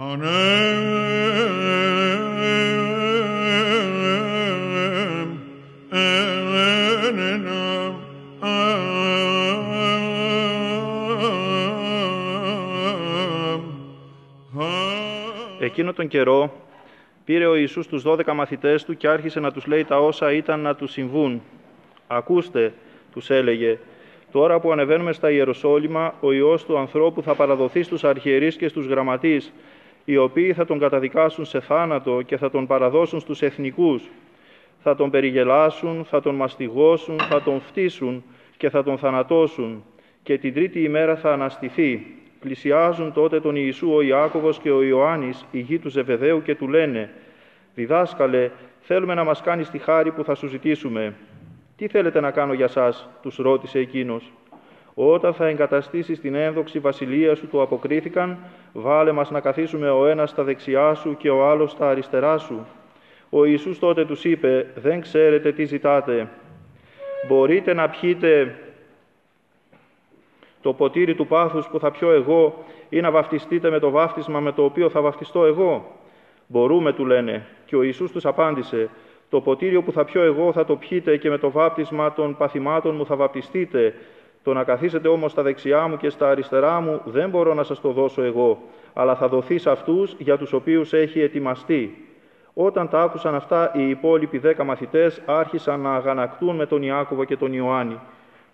Εκείνο τον καιρό πήρε ο Ιησούς τους 12 μαθητές του και άρχισε να τους λέει τα όσα ήταν να τους συμβούν. «Ακούστε», τους έλεγε, «τώρα που ανεβαίνουμε στα Ιεροσόλυμα, ο Υιός του ανθρώπου θα παραδοθεί στους αρχιερείς και στους γραμματείς, οι οποίοι θα τον καταδικάσουν σε θάνατο και θα τον παραδώσουν στους εθνικούς. Θα τον περιγελάσουν, θα τον μαστιγώσουν, θα τον φτύσουν και θα τον θανατώσουν και την τρίτη ημέρα θα αναστηθεί». Πλησιάζουν τότε τον Ιησού ο Ιάκωβος και ο Ιωάννης, οι γη του Ζεβεδαίου, και του λένε «Διδάσκαλε, θέλουμε να μας κάνεις τη χάρη που θα σου ζητήσουμε». «Τι θέλετε να κάνω για σας», τους ρώτησε εκείνος. «Όταν θα εγκαταστήσεις την ένδοξη βασιλεία σου», του αποκρίθηκαν, «βάλε μας να καθίσουμε ο ένας στα δεξιά σου και ο άλλος στα αριστερά σου». Ο Ιησούς τότε τους είπε «Δεν ξέρετε τι ζητάτε. Μπορείτε να πιείτε το ποτήρι του πάθους που θα πιω εγώ ή να βαφτιστείτε με το βάφτισμα με το οποίο θα βαφτιστώ εγώ?» «Μπορούμε», του λένε. Και ο Ιησούς τους απάντησε «Το ποτήριο που θα πιω εγώ θα το πιείτε και με το βάπτισμα των παθημάτων μου θα βαπτιστείτε. Το να καθίσετε όμως στα δεξιά μου και στα αριστερά μου δεν μπορώ να σας το δώσω εγώ, αλλά θα δοθεί σε αυτούς για τους οποίους έχει ετοιμαστεί». Όταν τα άκουσαν αυτά, οι υπόλοιποι 10 μαθητές άρχισαν να αγανακτούν με τον Ιάκωβο και τον Ιωάννη.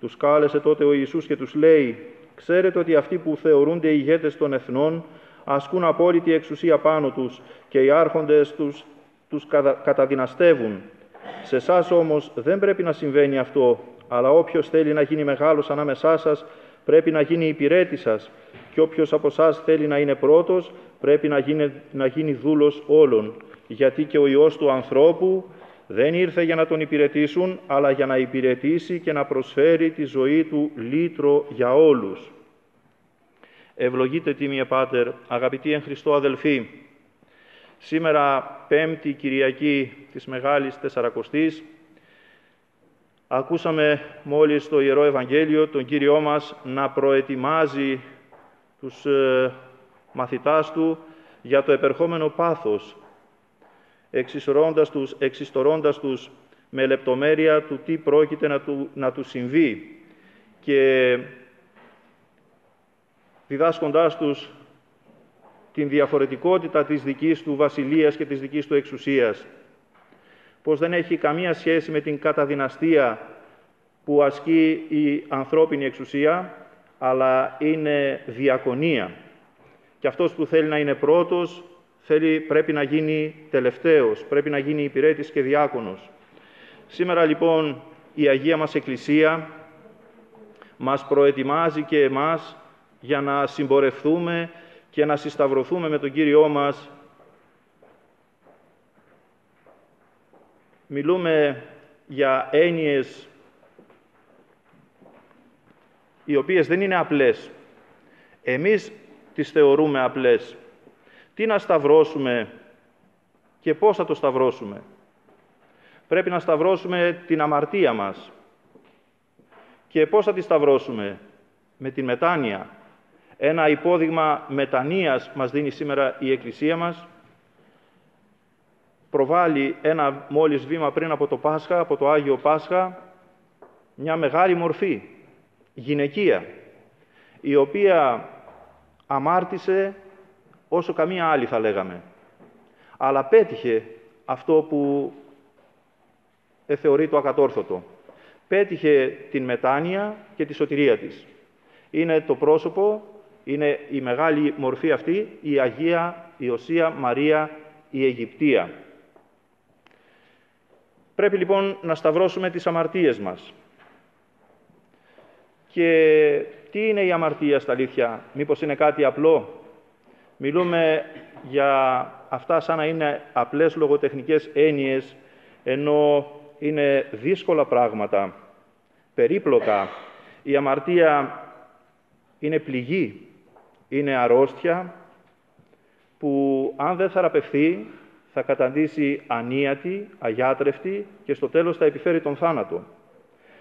Τους κάλεσε τότε ο Ιησούς και τους λέει «Ξέρετε ότι αυτοί που θεωρούνται ηγέτες των εθνών ασκούν απόλυτη εξουσία πάνω τους και οι άρχοντες τους καταδυναστεύουν. Σε εσάς όμως δεν πρέπει να συμβαίνει αυτό, αλλά όποιος θέλει να γίνει μεγάλος ανάμεσά σας πρέπει να γίνει υπηρέτης σας και όποιος από εσάς θέλει να είναι πρώτος πρέπει να γίνει δούλος όλων. Γιατί και ο Υιός του ανθρώπου δεν ήρθε για να τον υπηρετήσουν, αλλά για να υπηρετήσει και να προσφέρει τη ζωή του λύτρο για όλους». Ευλογείτε τίμιε Πάτερ, αγαπητοί εν Χριστώ αδελφοί. Σήμερα, 5η Κυριακή της Μεγάλης Τεσσαρακοστής, ακούσαμε μόλις το Ιερό Ευαγγέλιο τον Κύριό μας να προετοιμάζει τους μαθητάς του για το επερχόμενο πάθος, εξιστορώντας τους με λεπτομέρεια του τι πρόκειται να του συμβεί και διδάσκοντάς τους την διαφορετικότητα της δικής του βασιλείας και της δικής του εξουσίας, πως δεν έχει καμία σχέση με την καταδυναστία που ασκεί η ανθρώπινη εξουσία, αλλά είναι διακονία. Και αυτός που θέλει να είναι πρώτος, πρέπει να γίνει τελευταίος, πρέπει να γίνει υπηρέτης και διάκονος. Σήμερα λοιπόν η Αγία μας Εκκλησία μας προετοιμάζει και εμάς για να συμπορευθούμε και να συσταυρωθούμε με τον Κύριό μας. Μιλούμε για έννοιες οι οποίες δεν είναι απλές. Εμείς τις θεωρούμε απλές. Τι να σταυρώσουμε και πώς θα το σταυρώσουμε? Πρέπει να σταυρώσουμε την αμαρτία μας. Και πώς θα τη σταυρώσουμε? Με την μετάνοια. Ένα υπόδειγμα μετανοίας μας δίνει σήμερα η Εκκλησία μας. Προβάλλει ένα μόλις βήμα πριν από το Πάσχα, από το Άγιο Πάσχα, μια μεγάλη μορφή, γυναικεία, η οποία αμάρτησε όσο καμία άλλη θα αλλά πέτυχε αυτό που θεωρεί το ακατόρθωτο. Πέτυχε την μετάνοια και τη σωτηρία της. Είναι το πρόσωπο, είναι η μεγάλη μορφή αυτή, η Αγία Ιωσία Μαρία η Αιγυπτία. Πρέπει λοιπόν να σταυρώσουμε τις αμαρτίες μας. Και τι είναι η αμαρτία στα αλήθεια? Μήπως είναι κάτι απλό? Μιλούμε για αυτά σαν να είναι απλές λογοτεχνικές έννοιες, ενώ είναι δύσκολα πράγματα, περίπλοκα. Η αμαρτία είναι πληγή, είναι αρρώστια που αν δεν θεραπευθεί θα καταντήσει ανίατη, αγιάτρευτη και στο τέλος θα επιφέρει τον θάνατο.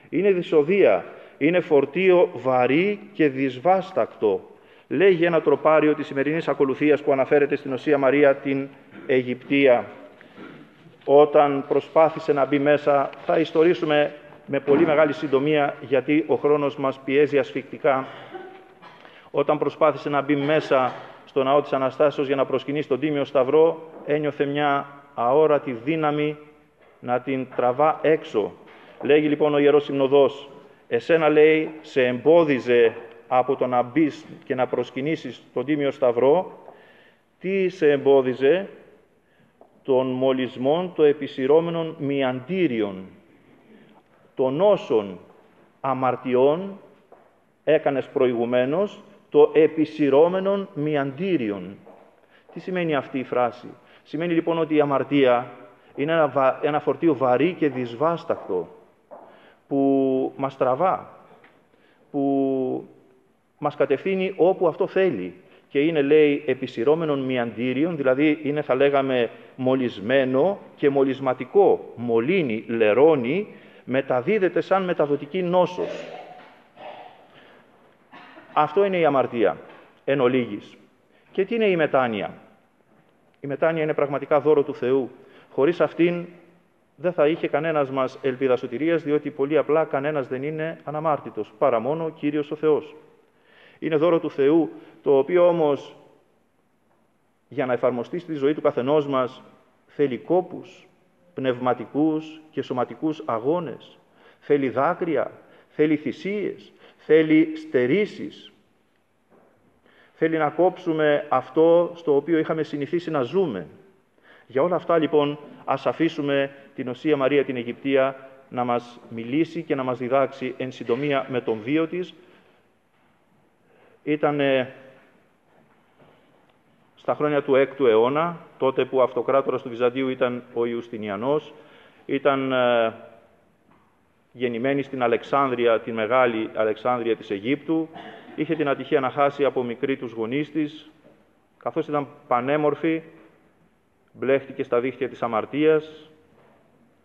Είναι δυσοδεία, είναι φορτίο βαρύ και δυσβάστακτο. λέγει ένα τροπάριο της σημερινής ακολουθίας που αναφέρεται στην Οσία Μαρία την Αιγυπτία. Όταν προσπάθησε να μπει μέσα, θα ιστορήσουμε με πολύ μεγάλη συντομία, γιατί ο χρόνος μας πιέζει ασφικτικά. Όταν προσπάθησε να μπει μέσα στο ναό της Αναστάσεως για να προσκυνήσει τον Τίμιο Σταυρό, ένιωθε μια αόρατη δύναμη να την τραβά έξω. Λέγει λοιπόν ο Ιερός Συνοδός, εσένα, λέει, σε εμπόδιζε από το να μπεις και να προσκυνήσεις τον Τίμιο Σταυρό. Τι σε εμπόδιζε? Των μολυσμών το επισυρώμενων μιαντήριων, των όσων αμαρτιών έκανες προηγουμένως το επισυρώμενων μιαντήριων. Τι σημαίνει αυτή η φράση? Σημαίνει λοιπόν ότι η αμαρτία είναι ένα φορτίο βαρύ και δυσβάστακτο που μας τραβά, που μας κατευθύνει όπου αυτό θέλει. Και είναι, λέει, επισυρώμενων μιαντήριων, δηλαδή είναι, θα λέγαμε, μολυσμένο και μολυσματικό. Μολύνει, λερώνει, μεταδίδεται σαν μεταδοτική νόσος. Αυτό είναι η αμαρτία, εν ολίγης. Και τι είναι η μετάνοια? Η μετάνοια είναι πραγματικά δώρο του Θεού. Χωρίς αυτήν δεν θα είχε κανένας μας ελπίδα σωτηρίας, διότι πολύ απλά κανένας δεν είναι αναμάρτητος, παρά μόνο ο Κύριος ο Θεός. Είναι δώρο του Θεού, το οποίο όμως για να εφαρμοστεί στη ζωή του καθενός μας θέλει κόπους, πνευματικούς και σωματικούς αγώνες, θέλει δάκρυα, θέλει θυσίες, θέλει στερήσεις. Θέλει να κόψουμε αυτό στο οποίο είχαμε συνηθίσει να ζούμε. Για όλα αυτά λοιπόν ας αφήσουμε την Οσία Μαρία την Αιγυπτία να μας μιλήσει και να μας διδάξει εν συντομία με τον βίο της. Ήταν στα χρόνια του 6ου αιώνα, τότε που αυτοκράτορας του Βυζαντίου ήταν ο Ιουστινιανός, ήταν γεννημένη στην Αλεξάνδρεια, τη μεγάλη Αλεξάνδρεια της Αιγύπτου, είχε την ατυχία να χάσει από μικρή τους γονείς της, καθώς ήταν πανέμορφη, μπλέχτηκε στα δίχτυα της αμαρτίας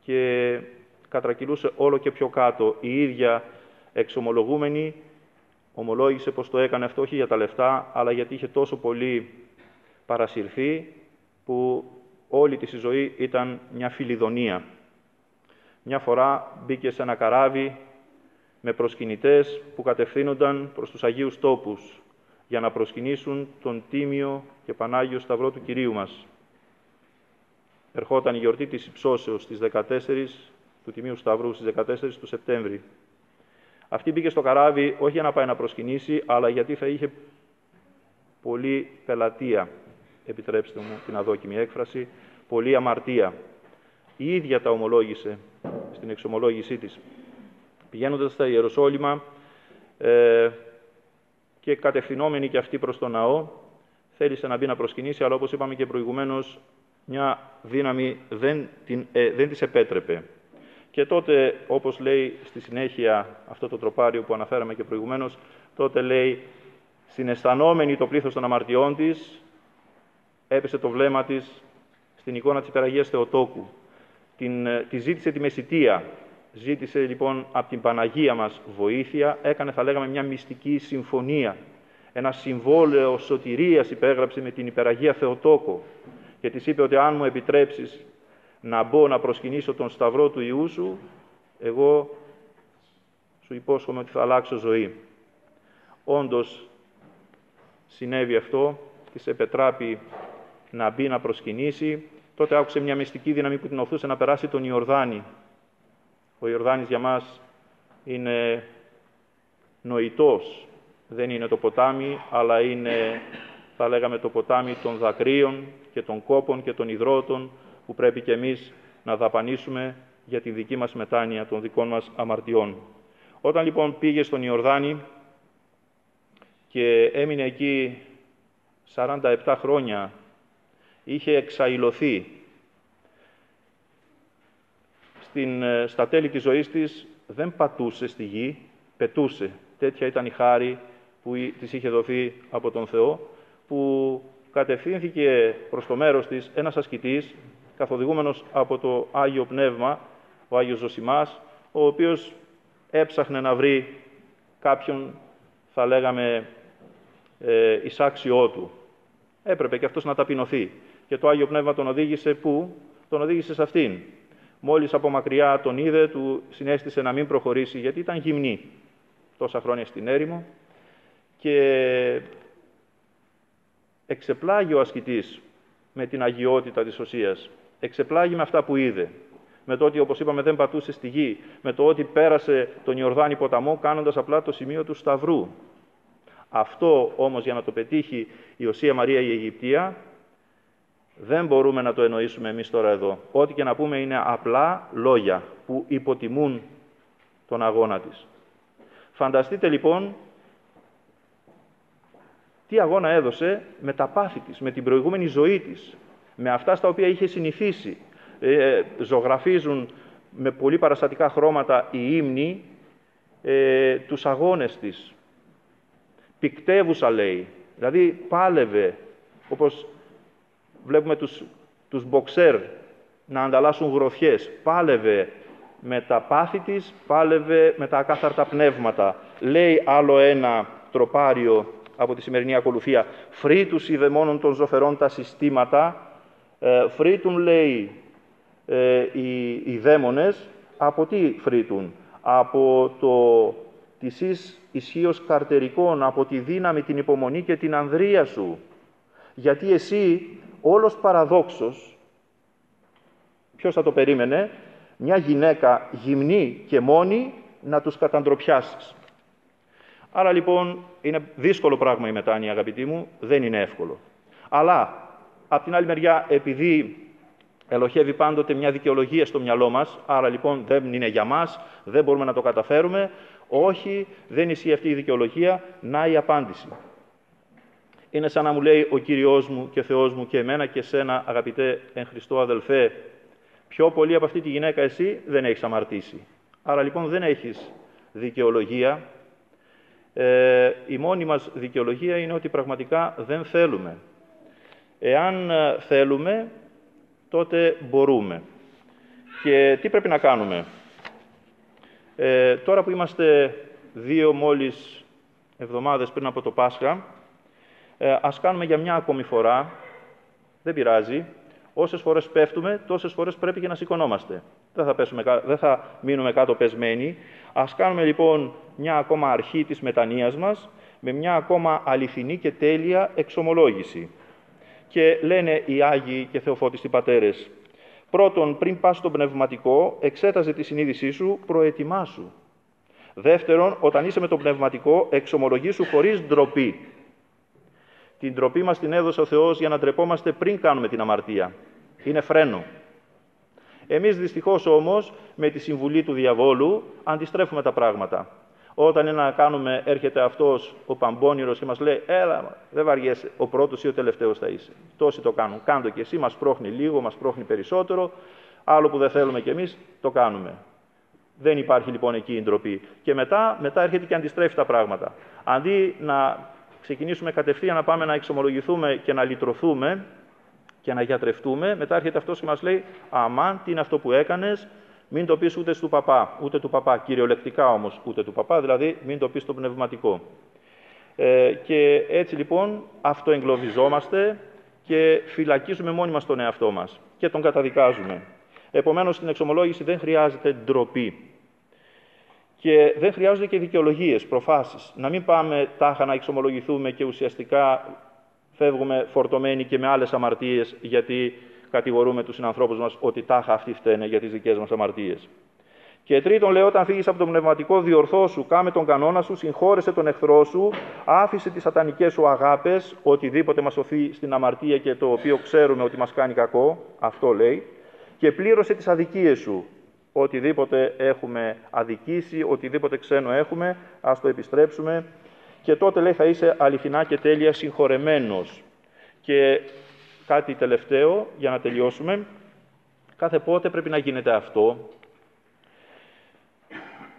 και κατρακυλούσε όλο και πιο κάτω. Η ίδια εξομολογούμενη ομολόγησε πως το έκανε αυτό όχι για τα λεφτά, αλλά γιατί είχε τόσο πολύ παρασυρθεί, που όλη της η ζωή ήταν μια φιλιδονία. Μια φορά μπήκε σε ένα καράβι με προσκυνητές που κατευθύνονταν προς τους Αγίους Τόπους για να προσκυνήσουν τον Τίμιο και Πανάγιο Σταυρό του Κυρίου μας. Ερχόταν η γιορτή της Υψώσεως στις 14 του Τιμίου Σταυρού, στις 14 του Σεπτέμβρη. Αυτή μπήκε στο καράβι όχι για να πάει να προσκυνήσει, αλλά γιατί θα είχε πολλή πελατεία, επιτρέψτε μου την αδόκιμη έκφραση, πολλή αμαρτία. Η ίδια τα ομολόγησε στην εξομολόγησή της. Πηγαίνοντας στα Ιεροσόλυμα και κατευθυνόμενη και αυτή προς τον ναό, θέλησε να μπει να προσκυνήσει, αλλά όπως είπαμε και προηγουμένως, μια δύναμη δεν της επέτρεπε. Και τότε, όπως λέει στη συνέχεια αυτό το τροπάριο που αναφέραμε και προηγουμένως, τότε λέει, συναισθανόμενη το πλήθος των αμαρτιών της, έπεσε το βλέμμα της στην εικόνα της Υπεραγίας Θεοτόκου. Τη ζήτησε τη μεσιτεία. Ζήτησε λοιπόν από την Παναγία μας βοήθεια, έκανε, θα λέγαμε, μια μυστική συμφωνία. Ένα συμβόλαιο σωτηρίας υπέγραψε με την Υπεραγία Θεοτόκο και της είπε ότι αν μου επιτρέψεις να μπω να προσκυνήσω τον Σταυρό του Υιού σου, εγώ σου υπόσχομαι ότι θα αλλάξω ζωή. Όντως συνέβη αυτό, της επετράπη να μπει να προσκυνήσει. Τότε άκουσε μια μυστική δύναμη που την οθούσε να περάσει τον Ιορδάνη. Ο Ιορδάνης για μας είναι νοητός. Δεν είναι το ποτάμι, αλλά είναι, θα λέγαμε, το ποτάμι των δακρύων και των κόπων και των υδρότων που πρέπει και εμείς να δαπανίσουμε για τη δική μας μετάνοια των δικών μας αμαρτιών. Όταν λοιπόν πήγε στον Ιορδάνη και έμεινε εκεί 47 χρόνια, είχε εξαϊλωθεί. Στα τέλη της ζωής της δεν πατούσε στη γη, πετούσε. Τέτοια ήταν η χάρη που της είχε δοθεί από τον Θεό, που κατευθύνθηκε προς το μέρος της ένας ασκητής, καθοδηγούμενος από το Άγιο Πνεύμα, ο Άγιος Ζωσιμάς, ο οποίος έψαχνε να βρει κάποιον, θα λέγαμε, εισάξιό του. Έπρεπε και αυτός να ταπεινωθεί. Και το Άγιο Πνεύμα τον οδήγησε πού? Τον οδήγησε σε αυτήν. Μόλις από μακριά τον είδε, του συνέστησε να μην προχωρήσει, γιατί ήταν γυμνή τόσα χρόνια στην έρημο, και εξεπλάγει ο ασκητής με την αγιότητα της οσίας. Εξεπλάγει με αυτά που είδε. Με το ότι, όπως είπαμε, δεν πατούσε στη γη. Με το ότι πέρασε τον Ιορδάνη ποταμό κάνοντας απλά το σημείο του Σταυρού. Αυτό όμως, για να το πετύχει η Οσία Μαρία η Αιγυπτία, δεν μπορούμε να το εννοήσουμε εμείς τώρα εδώ. Ό,τι και να πούμε είναι απλά λόγια που υποτιμούν τον αγώνα της. Φανταστείτε λοιπόν τι αγώνα έδωσε με τα πάθη της, με την προηγούμενη ζωή της, με αυτά στα οποία είχε συνηθίσει. Ζωγραφίζουν με πολύ παραστατικά χρώματα οι ύμνοι τους αγώνες της. Πικτεύουσα, λέει, δηλαδή πάλευε, όπως βλέπουμε τους μποξέρ να ανταλλάσσουν γροθιές. Πάλευε με τα πάθη της, πάλευε με τα ακάθαρτα πνεύματα. Λέει άλλο ένα τροπάριο από τη σημερινή ακολουθία: «Φρύτους οι δαιμόνων των ζωφερών τα συστήματα». Φρύτουν, λέει, οι δαίμονες. Από τι φρύτουν? Από της ισχύος καρτερικών, από τη δύναμη, την υπομονή και την ανδρεία σου. Γιατί εσύ, όλος παραδόξος, ποιος θα το περίμενε, μια γυναίκα γυμνή και μόνη να τους καταντροπιάσεις. Άρα λοιπόν είναι δύσκολο πράγμα η μετάνοια, αγαπητοί μου, δεν είναι εύκολο. Αλλά, απ' την άλλη μεριά, επειδή ελοχεύει πάντοτε μια δικαιολογία στο μυαλό μας, άρα λοιπόν δεν είναι για μας, δεν μπορούμε να το καταφέρουμε, όχι, δεν ισχύει αυτή η δικαιολογία, να η απάντηση. Είναι σαν να μου λέει ο Κύριος μου και Θεός μου και εμένα και εσένα, αγαπητέ εν Χριστώ αδελφέ, πιο πολύ από αυτή τη γυναίκα εσύ δεν έχεις αμαρτήσει. Άρα λοιπόν δεν έχεις δικαιολογία. Η μόνη μας δικαιολογία είναι ότι πραγματικά δεν θέλουμε. Εάν θέλουμε, τότε μπορούμε. Και τι πρέπει να κάνουμε? Τώρα που είμαστε 2 μόλις εβδομάδες πριν από το Πάσχα, ας κάνουμε για μια ακόμη φορά, δεν πειράζει, όσες φορές πέφτουμε, τόσες φορές πρέπει και να σηκωνόμαστε. Δεν θα μείνουμε κάτω πεσμένοι. Ας κάνουμε λοιπόν μια ακόμα αρχή της μετανοίας μας, με μια ακόμα αληθινή και τέλεια εξομολόγηση. Και λένε οι Άγιοι και Θεοφώτιστοι Πατέρες: πρώτον, πριν πας στον πνευματικό, εξέταζε τη συνείδησή σου, προετοιμάσου. Δεύτερον, όταν είσαι με το πνευματικό, εξομολογήσου χωρίς ντροπή. Την ντροπή μας την έδωσε ο Θεός για να ντρεπόμαστε πριν κάνουμε την αμαρτία. Είναι φρένο. Εμείς δυστυχώς όμως, με τη συμβουλή του διαβόλου, αντιστρέφουμε τα πράγματα. Όταν είναι να κάνουμε, έρχεται αυτός ο παμπώνηρος και μας λέει: έλα, δεν βαριέσαι, ο πρώτος ή ο τελευταίος θα είσαι. Τόσοι το κάνουν. Κάντο και εσύ, μας πρόχνει λίγο, μας πρόχνει περισσότερο. Άλλο που δεν θέλουμε κι εμείς, το κάνουμε. Δεν υπάρχει λοιπόν εκεί η ντροπή. Και μετά έρχεται και αντιστρέφει τα πράγματα. Αντί να ξεκινήσουμε κατευθείαν να πάμε να εξομολογηθούμε και να λυτρωθούμε και να γιατρευτούμε, μετά έρχεται αυτός και μας λέει: αμάν, τι είναι αυτό που έκανες? Μην το πεις ούτε του παπά, ούτε του παπά, κυριολεκτικά όμως ούτε του παπά, δηλαδή μην το πεις στο πνευματικό. Και έτσι λοιπόν αυτοεγκλωβιζόμαστε και φυλακίζουμε μόνοι μας τον εαυτό μας και τον καταδικάζουμε. Επομένως, στην εξομολόγηση δεν χρειάζεται ντροπή. Και δεν χρειάζονται και δικαιολογίες, προφάσεις. Να μην πάμε τάχα να εξομολογηθούμε και ουσιαστικά φεύγουμε φορτωμένοι και με άλλες αμαρτίες, γιατί κατηγορούμε τους συνανθρώπους μας ότι τάχα αυτοί φταίνε για τις δικές μας αμαρτίες. Και τρίτον, λέω, όταν φύγεις από το πνευματικό, διορθώσου, κάμε τον κανόνα σου, συγχώρεσε τον εχθρό σου, άφησε τις σατανικές σου αγάπες, οτιδήποτε μας οθεί στην αμαρτία και το οποίο ξέρουμε ότι μας κάνει κακό, αυτό λέει, και πλήρωσε τις αδικίες σου. Οτιδήποτε έχουμε αδικήσει, οτιδήποτε ξένο έχουμε, ας το επιστρέψουμε. Και τότε, λέει, θα είσαι αληθινά και τέλεια συγχωρεμένος. Και κάτι τελευταίο, για να τελειώσουμε. Κάθε πότε πρέπει να γίνεται αυτό?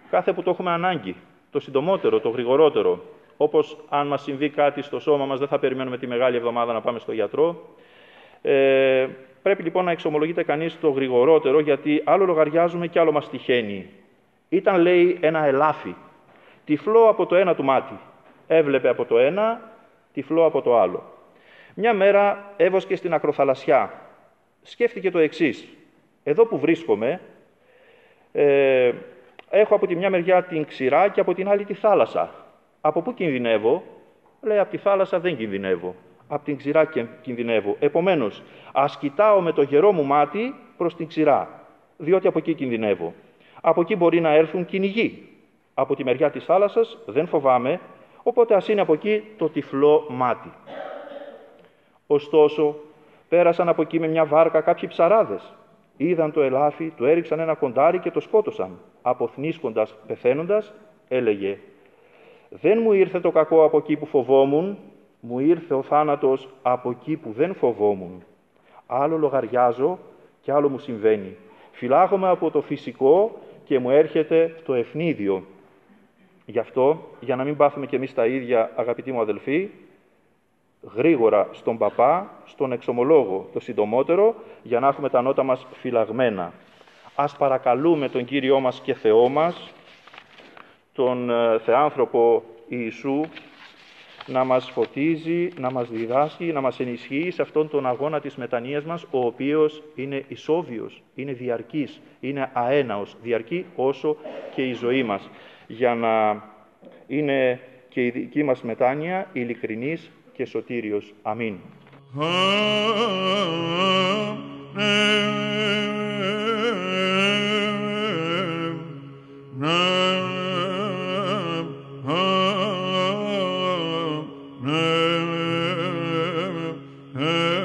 Κάθε που το έχουμε ανάγκη. Το συντομότερο, το γρηγορότερο. Όπως αν μας συμβεί κάτι στο σώμα μας, δεν θα περιμένουμε τη Μεγάλη Εβδομάδα να πάμε στο γιατρό. Πρέπει λοιπόν να εξομολογείται κανείς το γρηγορότερο, γιατί άλλο λογαριάζουμε και άλλο μας τυχαίνει. Ήταν, λέει, ένα ελάφι, τυφλό από το ένα του μάτι. Έβλεπε από το ένα, τυφλό από το άλλο. Μια μέρα έβοσκε στην ακροθαλασσιά. Σκέφτηκε το εξής. Εδώ που βρίσκομαι, έχω από τη μια μεριά την ξηρά και από την άλλη τη θάλασσα. Από πού κινδυνεύω? Λέει, από τη θάλασσα δεν κινδυνεύω. Από την ξηρά κινδυνεύω. Επομένως, ας κοιτάω με το γερό μου μάτι προς την ξηρά, διότι από εκεί κινδυνεύω. Από εκεί μπορεί να έρθουν κυνηγοί. Από τη μεριά της θάλασσας δεν φοβάμαι, οπότε ας είναι από εκεί το τυφλό μάτι. Ωστόσο, πέρασαν από εκεί με μια βάρκα κάποιοι ψαράδες. Είδαν το ελάφι, του έριξαν ένα κοντάρι και το σκότωσαν. Αποθνίσκοντας, πεθαίνοντας, έλεγε: «Δεν μου ήρθε το κακό από εκεί που φοβόμουν, μου ήρθε ο θάνατος από εκεί που δεν φοβόμουν. Άλλο λογαριάζω και άλλο μου συμβαίνει. Φυλάγομαι από το φυσικό και μου έρχεται το ευνίδιο». Γι' αυτό, για να μην πάθουμε κι εμείς τα ίδια, αγαπητοί μου αδελφοί, γρήγορα στον παπά, στον εξομολόγο, το συντομότερο, για να έχουμε τα νότα μας φυλαγμένα. Ας παρακαλούμε τον Κύριό μας και Θεό μας, τον Θεάνθρωπο Ιησού, να μας φωτίζει, να μας διδάσκει, να μας ενισχύει σε αυτόν τον αγώνα της μετανοίας μας, ο οποίος είναι ισόβιος, είναι διαρκής, είναι αέναος, διαρκεί όσο και η ζωή μας, για να είναι και η δική μας μετάνοια ειλικρινής και σωτήριος. Αμήν. Amen.